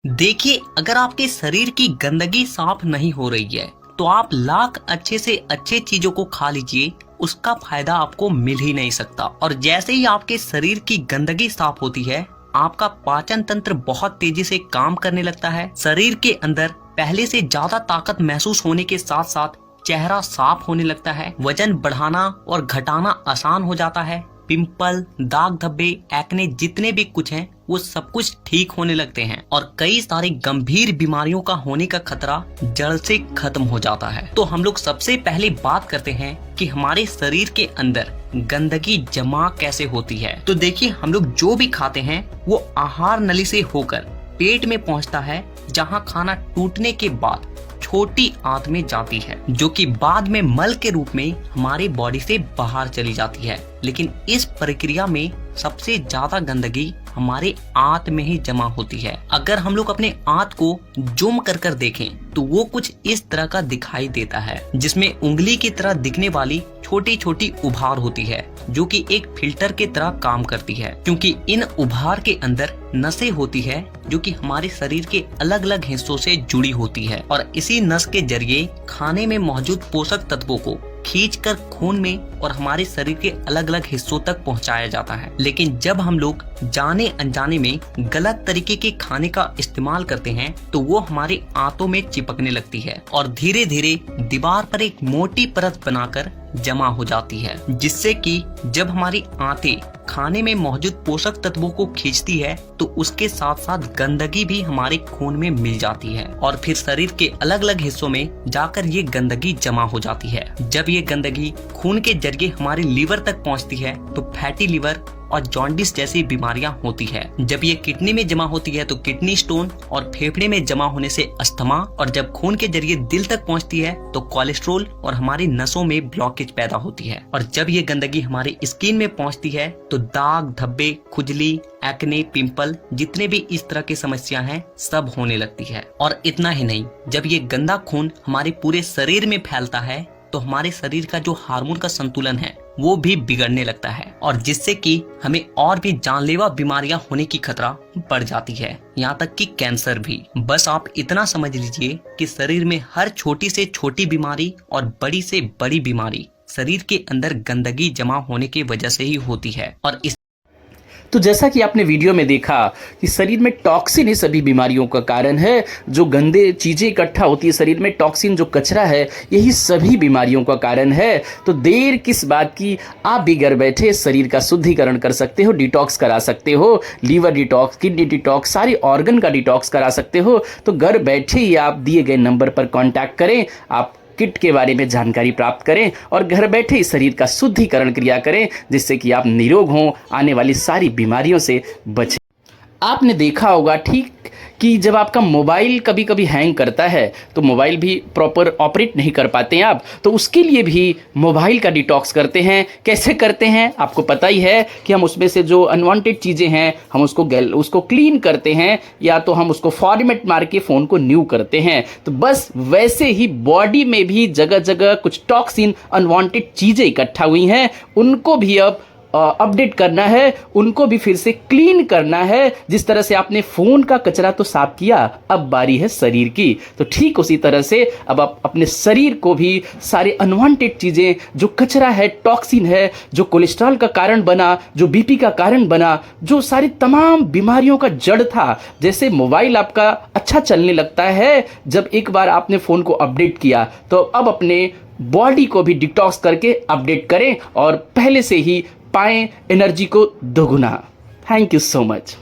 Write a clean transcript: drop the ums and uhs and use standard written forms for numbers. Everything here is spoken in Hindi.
देखिए, अगर आपके शरीर की गंदगी साफ नहीं हो रही है तो आप लाख अच्छे से अच्छे चीजों को खा लीजिए, उसका फायदा आपको मिल ही नहीं सकता। और जैसे ही आपके शरीर की गंदगी साफ होती है, आपका पाचन तंत्र बहुत तेजी से काम करने लगता है। शरीर के अंदर पहले से ज्यादा ताकत महसूस होने के साथ साथ चेहरा साफ होने लगता है। वजन बढ़ाना और घटाना आसान हो जाता है। पिंपल, दाग धब्बे, एक्ने जितने भी कुछ हैं वो सब कुछ ठीक होने लगते हैं और कई सारी गंभीर बीमारियों का होने का खतरा जड़ से खत्म हो जाता है। तो हम लोग सबसे पहले बात करते हैं कि हमारे शरीर के अंदर गंदगी जमा कैसे होती है। तो देखिए, हम लोग जो भी खाते हैं वो आहार नली से होकर पेट में पहुंचता है, जहां खाना टूटने के बाद छोटी आंत में जाती है, जो कि बाद में मल के रूप में हमारे बॉडी से बाहर चली जाती है। लेकिन इस प्रक्रिया में सबसे ज्यादा गंदगी हमारे आंत में ही जमा होती है। अगर हम लोग अपने आंत को जूम कर कर देखें तो वो कुछ इस तरह का दिखाई देता है, जिसमें उंगली की तरह दिखने वाली छोटी छोटी उभार होती है, जो कि एक फिल्टर के तरह काम करती है, क्योंकि इन उभार के अंदर नसें होती है जो कि हमारे शरीर के अलग अलग हिस्सों से जुड़ी होती है और इसी नस के जरिए खाने में मौजूद पोषक तत्वों को खींचकर खून में और हमारे शरीर के अलग अलग हिस्सों तक पहुंचाया जाता है। लेकिन जब हम लोग जाने अनजाने में गलत तरीके के खाने का इस्तेमाल करते हैं तो वो हमारे आंतों में चिपकने लगती है और धीरे धीरे दीवार पर एक मोटी परत बनाकर जमा हो जाती है, जिससे कि जब हमारी आंतें खाने में मौजूद पोषक तत्वों को खींचती है तो उसके साथ साथ गंदगी भी हमारे खून में मिल जाती है और फिर शरीर के अलग अलग हिस्सों में जाकर ये गंदगी जमा हो जाती है। जब ये गंदगी खून के जरिए हमारे लीवर तक पहुंचती है तो फैटी लीवर और जॉन्डिस जैसी बीमारियां होती है। जब ये किडनी में जमा होती है तो किडनी स्टोन और फेफड़े में जमा होने से अस्थमा, और जब खून के जरिए दिल तक पहुंचती है तो कोलेस्ट्रोल और हमारी नसों में ब्लॉकेज पैदा होती है। और जब ये गंदगी हमारे स्किन में पहुंचती है तो दाग धब्बे, खुजली, एक्ने, पिंपल जितने भी इस तरह की समस्या हैं सब होने लगती है। और इतना ही नहीं, जब ये गंदा खून हमारे पूरे शरीर में फैलता है तो हमारे शरीर का जो हार्मोन का संतुलन है वो भी बिगड़ने लगता है और जिससे कि हमें और भी जानलेवा बीमारियां होने की खतरा बढ़ जाती है, यहाँ तक कि कैंसर भी। बस आप इतना समझ लीजिए कि शरीर में हर छोटी से छोटी बीमारी और बड़ी से बड़ी बीमारी शरीर के अंदर गंदगी जमा होने की वजह से ही होती है। और इस तो जैसा कि आपने वीडियो में देखा कि शरीर में टॉक्सिन ही सभी बीमारियों का कारण है। जो गंदे चीज़ें इकट्ठा होती है शरीर में, टॉक्सिन जो कचरा है, यही सभी बीमारियों का कारण है। तो देर किस बात की, आप भी घर बैठे शरीर का शुद्धिकरण कर सकते हो, डिटॉक्स करा सकते हो, लीवर डिटॉक्स, किडनी डिटॉक्स, सारे ऑर्गन का डिटॉक्स करा सकते हो। तो घर बैठे ही आप दिए गए नंबर पर कॉन्टैक्ट करें, आप किट के बारे में जानकारी प्राप्त करें और घर बैठे ही शरीर का शुद्धिकरण क्रिया करें, जिससे कि आप निरोग हों, आने वाली सारी बीमारियों से बचें। आपने देखा होगा ठीक कि जब आपका मोबाइल कभी कभी हैंग करता है तो मोबाइल भी प्रॉपर ऑपरेट नहीं कर पाते हैं आप, तो उसके लिए भी मोबाइल का डिटॉक्स करते हैं। कैसे करते हैं आपको पता ही है कि हम उसमें से जो अनवांटेड चीज़ें हैं हम उसको क्लीन करते हैं, या तो हम उसको फॉर्मेट मार के फ़ोन को न्यू करते हैं। तो बस वैसे ही बॉडी में भी जगह जगह कुछ टॉक्सिन, अनवांटेड चीज़ें इकट्ठा हुई हैं, उनको भी अब अपडेट करना है, उनको भी फिर से क्लीन करना है। जिस तरह से आपने फ़ोन का कचरा तो साफ किया, अब बारी है शरीर की। तो ठीक उसी तरह से अब आप अपने शरीर को भी सारे अनवांटेड चीज़ें, जो कचरा है, टॉक्सिन है, जो कोलेस्ट्रॉल का कारण बना, जो बीपी का कारण बना, जो सारी तमाम बीमारियों का जड़ था। जैसे मोबाइल आपका अच्छा चलने लगता है जब एक बार आपने फ़ोन को अपडेट किया, तो अब अपने बॉडी को भी डिटॉक्स करके अपडेट करें और पहले से ही पाएं एनर्जी को दोगुना। Thank you so much.